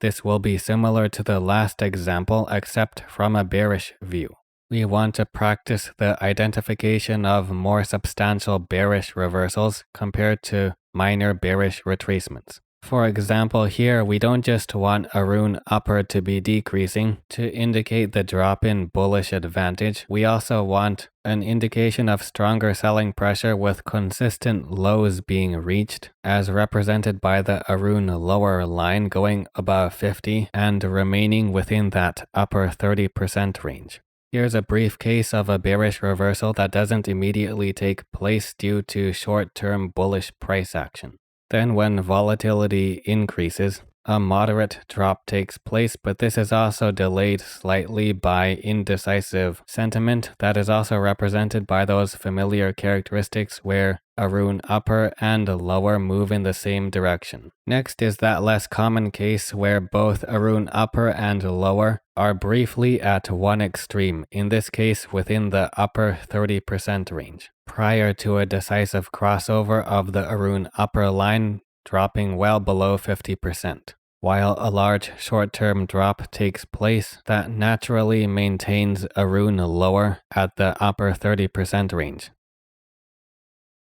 This will be similar to the last example except from a bearish view. We want to practice the identification of more substantial bearish reversals compared to minor bearish retracements. For example, here we don't just want Aroon upper to be decreasing to indicate the drop in bullish advantage. We also want an indication of stronger selling pressure with consistent lows being reached, as represented by the Aroon lower line going above 50 and remaining within that upper 30% range. Here's a brief case of a bearish reversal that doesn't immediately take place due to short-term bullish price action. Then when volatility increases, a moderate drop takes place, but this is also delayed slightly by indecisive sentiment that is also represented by those familiar characteristics where Aroon upper and lower move in the same direction. Next is that less common case where both Aroon upper and lower are briefly at one extreme, in this case within the upper 30% range, prior to a decisive crossover of the Aroon upper line dropping well below 50%. While a large short-term drop takes place that naturally maintains Aroon lower at the upper 30% range.